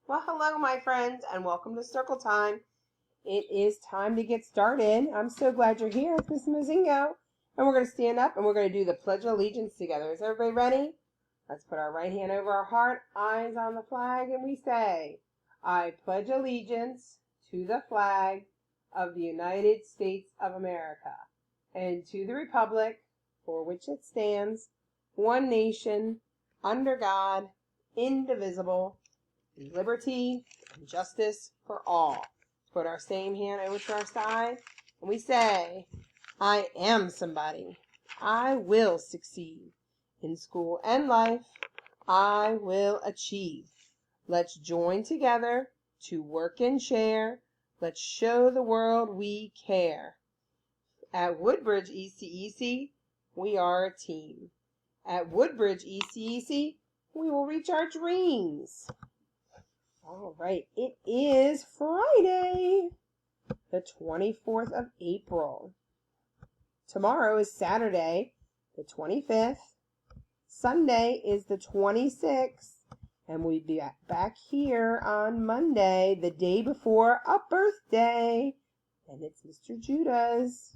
Well, hello, my friends, and welcome to Circle Time. It is time to get started. I'm so glad you're here. It's Miss Mozingo. And we're going to stand up and we're going to do the Pledge of Allegiance together. Is everybody ready? Let's put our right hand over our heart, eyes on the flag, and we say, I pledge allegiance to the flag of the United States of America and to the republic for which it stands, one nation, under God, indivisible, liberty and justice for all. Put our same hand over to our side and we say, I am somebody. I will succeed. In school and life, I will achieve. Let's join together to work and share. Let's show the world we care. At Woodbridge ECEC, we are a team. At Woodbridge ECEC, we will reach our dreams. All right, it is Friday, the 24th of April. Tomorrow is Saturday, the 25th. Sunday is the 26th. And we'll be back here on Monday, the day before a birthday. And it's Mr. Judah's.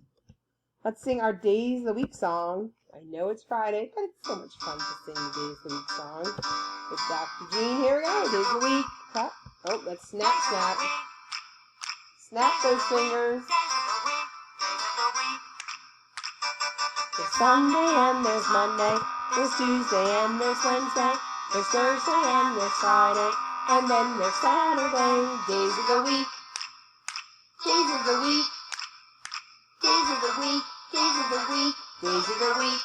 Let's sing our Days of the Week song. I know it's Friday, but it's so much fun to sing the Days of the Week song. With Dr. Jean, here we go, Days of the Week. Oh, let's snap, snap. Snap those fingers. There's Sunday and there's Monday. There's Tuesday and there's Wednesday. There's Thursday and there's Friday. And then there's Saturday. Days of the week. Days of the week. Days of the week. Days of the week. Days of the week.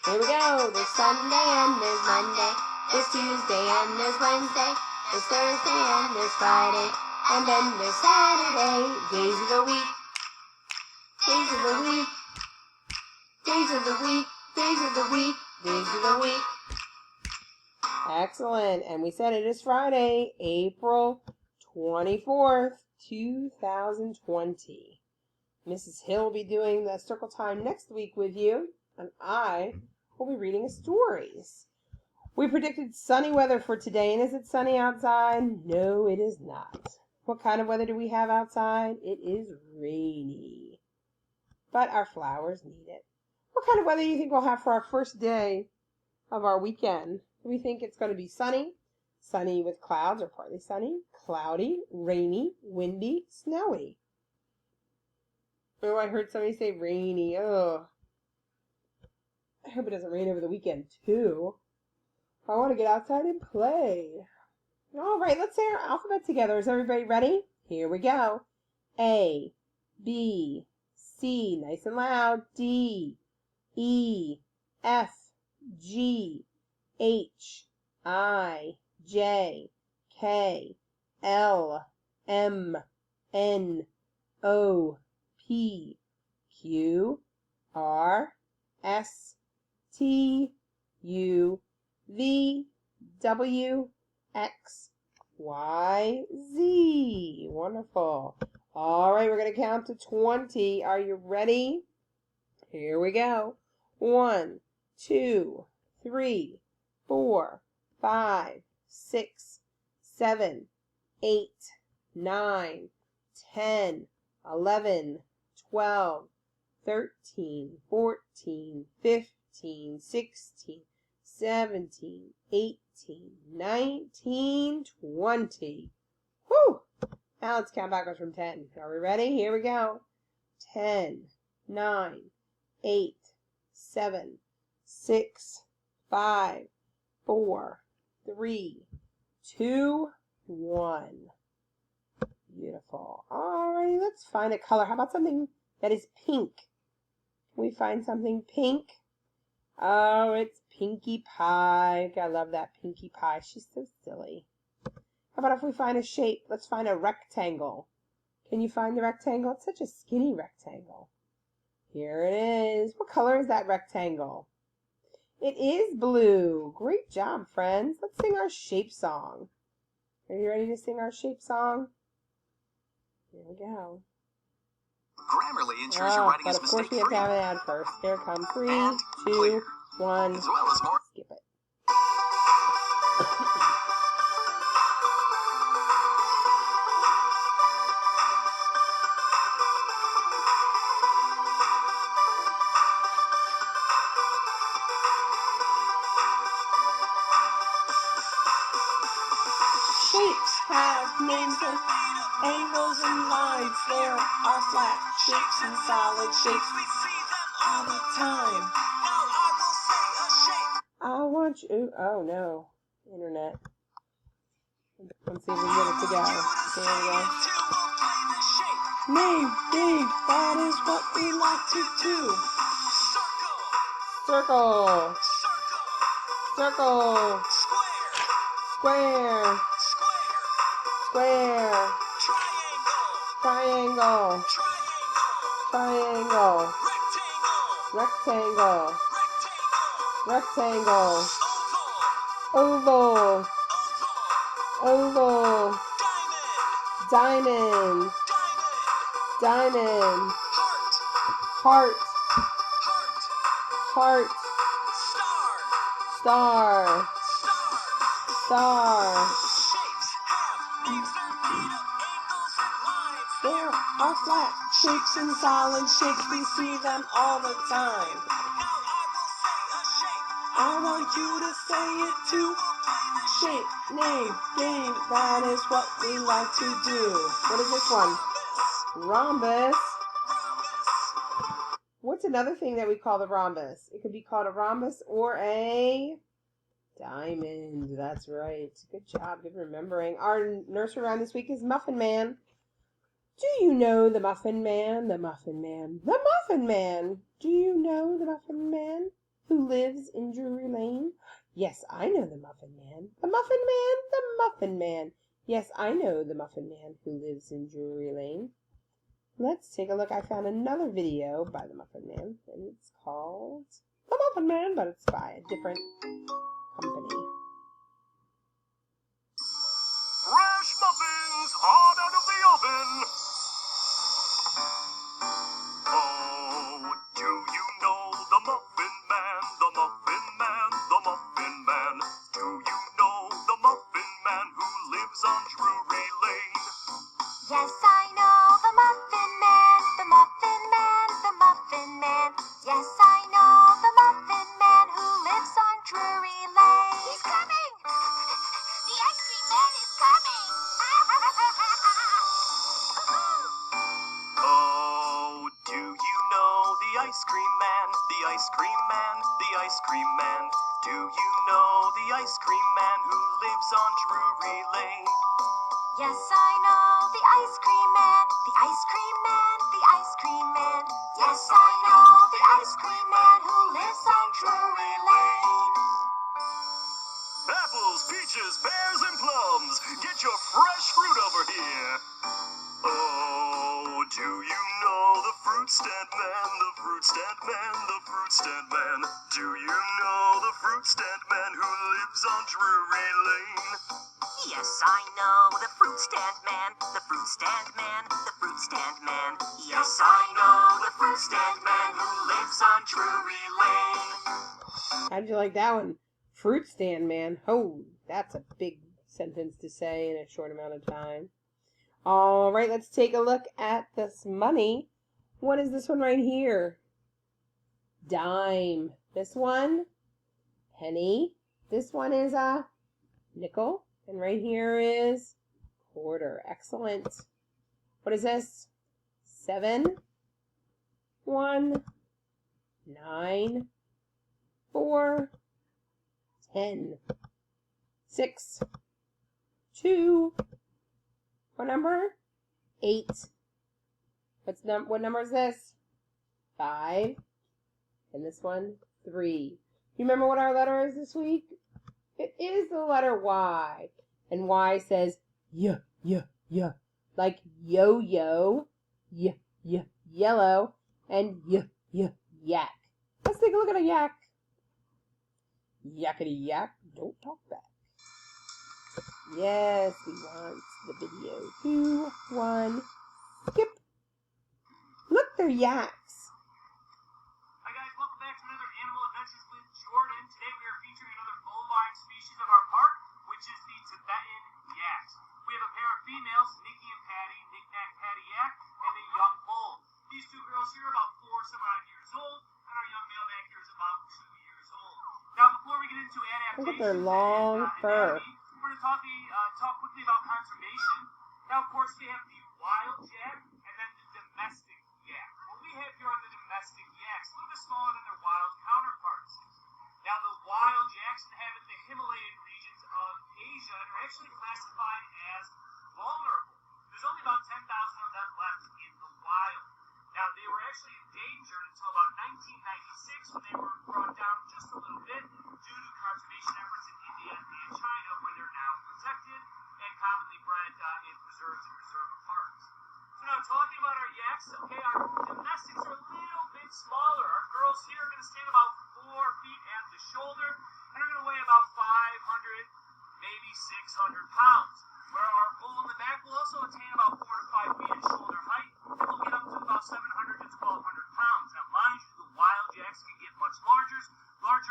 Here we go. There's Sunday and there's Monday. There's Tuesday and there's Wednesday. There's Thursday and there's Friday, and then there's Saturday. Days of the week, days of the week, days of the week, days of the week, days of the week. Excellent, and we said it is Friday, April 24th, 2020. Mrs. Hill will be doing the Circle Time next week with you, and I will be reading stories. We predicted sunny weather for today, and is it sunny outside? No, it is not. What kind of weather do we have outside? It is rainy. But our flowers need it. What kind of weather do you think we'll have for our first day of our weekend? Do we think it's going to be sunny? Sunny with clouds or partly sunny? Cloudy, rainy, windy, snowy? Oh, I heard somebody say rainy. Oh, I hope it doesn't rain over the weekend, too. I want to get outside and play. All right, let's say our alphabet together. Is everybody ready? Here we go. A, B, C, nice and loud. D, E, F, G, H, I, J, K, L, M, N, O, P, Q, R, S, T, U, V, W, X, Y, Z. Wonderful. All right, we're going to count to 20. Are you ready? Here we go. 1, 2, 3, 4, 5, 6, 7, 8, 9, 10, 11, 12, 13, 14, 15, 16, 17, 18, 19, 20. Whew! Now let's count backwards from 10. Are we ready? Here we go. 10, 9, 8, 7, 6, 5, 4, 3, 2, 1. Beautiful. All right, let's find a color. How about something that is pink? Can we find something pink? Oh, it's Pinkie Pie. I love that Pinkie Pie. She's so silly. How about if we find a shape? Let's find a rectangle. Can you find the rectangle? It's such a skinny rectangle. Here it is. What color is that rectangle? It is blue. Great job, friends. Let's sing our shape song. Are you ready to sing our shape song? Here we go. Grammarly ensures your writing is mistake-free. But of course we have to have an ad first. Here it comes. 3, 2, 1. As well as more. Skip it. shapes have names and angles and lines. There are flat shapes and solid shapes. We see them All the time. Now I will say a shape. I want you. Oh no, internet. Let's see if we can get it to go. There we go. Name, game, that is what we like to do. Circle, circle, square, square, triangle, triangle, rectangle, rectangle, oval, oval, diamond, diamond, heart, heart, star, star. There are flat shapes and solid shapes, we see them all the time. I want you to say it too. Shape, name, game, that is what we like to do. What is this one? Rhombus. What's another thing that we call the rhombus? It could be called a rhombus or a diamond. That's right. Good job. Good remembering. Our nursery rhyme this week is Muffin Man. Do you know the Muffin Man? The Muffin Man. The Muffin Man. Do you know the Muffin Man who lives in Drury Lane? Yes, I know the Muffin Man. The Muffin Man. The Muffin Man. Yes, I know the Muffin Man who lives in Drury Lane. Let's take a look. I found another video by the Muffin Man, and it's called The Muffin Man, but it's by a different company. Fresh muffins hot out of the oven. Oh, do you know the Muffin Man? The Muffin Man, the Muffin Man. Do you know the Muffin Man who lives on Drury Lane? Yes, I know the Muffin Man, the Muffin Man, the Muffin Man. Yes, I know the Muffin Man who lives on Drury Lane. He's coming! The ice cream man is coming! Oh, do you know the ice cream man? The ice cream man, the ice cream man. Do you know the ice cream man who lives on Drury Lane? Yes, I know the ice cream man, the ice cream man, the ice cream man. Yes, I know the ice cream man who lives on Drury Lane. Apples, peaches, pears, and plums. Get your fresh fruit over here. Oh, do you know the fruit stand man? The fruit stand man, the fruit stand man. Do you know the fruit stand man who lives on Drury Lane? Yes, I know the fruit stand man, the fruit stand man, the fruit stand man. Yes, I know the fruit stand man who lives on Drury Lane. How'd you like that one? Fruit stand man. Oh, that's a big sentence to say in a short amount of time. All right, let's take a look at this money. What is this one right here? Dime. This one, penny. This one is a nickel. And right here is quarter. Excellent. What is this? 7, 1, 9, 4, 10, 6, 2. What number? 8. What number is this? 5. And this one, 3. You remember what our letter is this week? It is the letter Y. And Y says yeah, like yo-yo, yellow, and yak. Let's take a look at a yak. Yakety yak, don't talk back. Yes, we want the video. 2, 1, skip. Look, they're yaks. Hi guys, welcome back to another Animal Adventures with Jordan. Today we are featuring another bovine species of our park, which is the Tibetan yak. We have a pair of females, Nikki and Patty, Knick-Knack, Patty Yak, and a young bull. These two girls here are about 4-some odd years old, and our young male back here is about 2 years old. Now before we get into adaptations, Look at their long fur. we're going to talk to talk quickly about conservation. Now, of course, we have the wild yak and then the domestic yak. What we have here are the domestic yaks, a little bit smaller than their wild counterparts. Now, the wild yaks inhabit the Himalayan regions of Asia and are actually classified as vulnerable. There's only about 10,000 of them left in the wild. Now, they were actually endangered until about 1996 when they were brought down just a little bit due to conservation efforts in India and China, where they're now protected and commonly bred in preserves and reserve parks. So now talking about our yaks, okay, our domestics are a little bit smaller. Our girls here are going to stand about 4 feet at the shoulder and are going to weigh about 500, maybe 600 pounds. Where our bull in the back will also attain about 4 to 5 feet at shoulder height and will get up to about 700 to 1,200 pounds. Now, mind you, the wild yaks can get much larger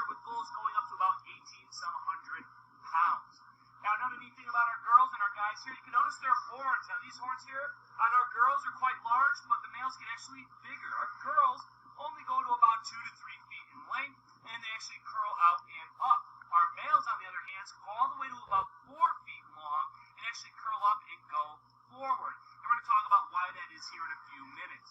with bulls going up to about 18-some hundred pounds. Now, another neat thing about our girls and our guys here, you can notice their horns. Now, these horns here on our girls are quite large, but the males get actually bigger. Our girls only go to about 2 to 3 feet in length, and they actually curl out and up. Our males, on the other hand, go all the way to about 4 feet long and actually curl up and go forward. And we're going to talk about why that is here in a few minutes.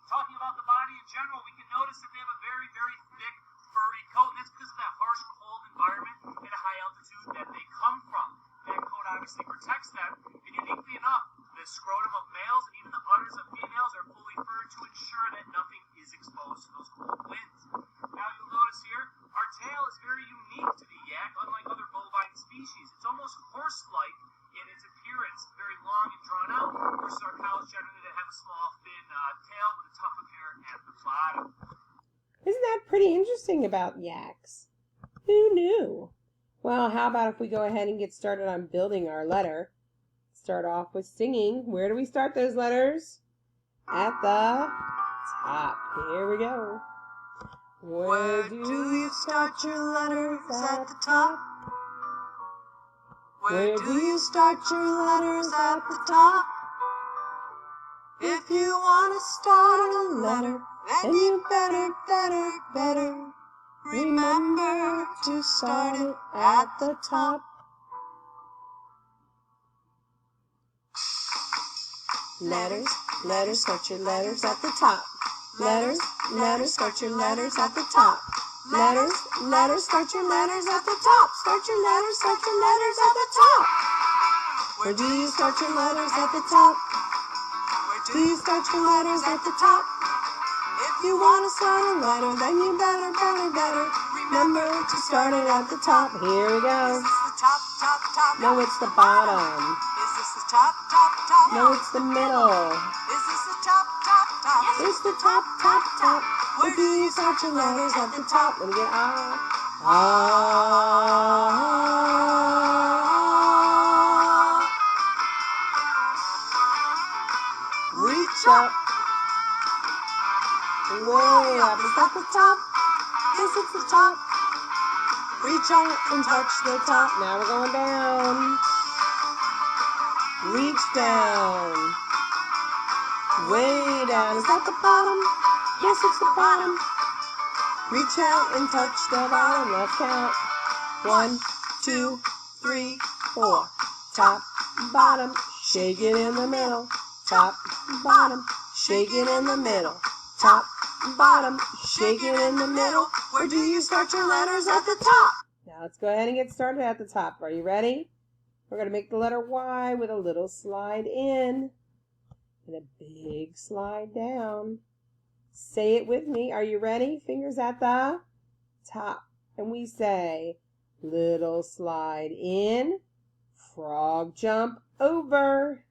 Talking about the body in general, we can notice that they have a very, very thick, furry coat, and that's because of that harsh, cold environment and a high altitude that they come from. That coat obviously protects them, and uniquely enough, the scrotum of males and even the udders of females are fully furred to ensure that nothing is exposed to those cold winds. Now you'll notice here, our tail is very unique to the yak, unlike other bovine species. It's almost horse-like in its appearance, very long and drawn out, versus our cows generally that have a small, thin tail with a tuft of hair at the bottom. Isn't that pretty interesting about yaks? Who knew? Well, how about if we go ahead and get started on building our letter? Start off with singing. Where do we start those letters? At the top. Here we go. Where do you start your letters? At the top. Where do you start your letters? At the top. If you want to start a letter, then you better remember to start it at the top. Letters, start your letters at the top. Letters, start your letters at the top. Letters, start your letters at the top. Start your letters at the top. Where do you start your letters at the top? Where do you start your letters at the top? If you want to start a letter, then you better remember to start it at the top. Here we go. Is this the top? No, it's the bottom. Is this the top? No, it's the middle. Is this the top? Yes, It's the top. Where do you start your letters at the top? Let me get reach up. Way up. Is that the top? Yes, it's the top. Reach out and touch the top. Now we're going down. Reach down. Way down. Is that the bottom? Yes, it's the bottom. Reach out and touch the bottom. Let's count. 1, 2, 3, 4. Top, bottom, shake it in the middle. Top, bottom, shake it in the middle. Top, bottom, shake it in the middle. Where do you start your letters? At the top. Now let's go ahead and get started at the top. Are you ready? We're going to make the letter Y with a little slide in and a big slide down. Say it with me. Are you ready? Fingers at the top. And we say, little slide in, frog jump over,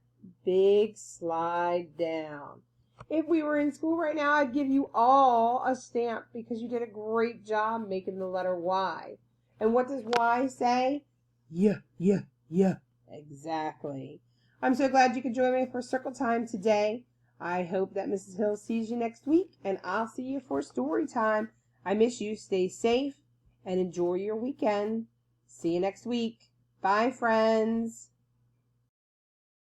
big slide down. If we were in school right now, I'd give you all a stamp because you did a great job making the letter Y. And what does Y say? Yeah. Exactly. I'm so glad you could join me for Circle Time today. I hope that Mrs. Hill sees you next week, and I'll see you for story time. I miss you. Stay safe and enjoy your weekend. See you next week. Bye, friends.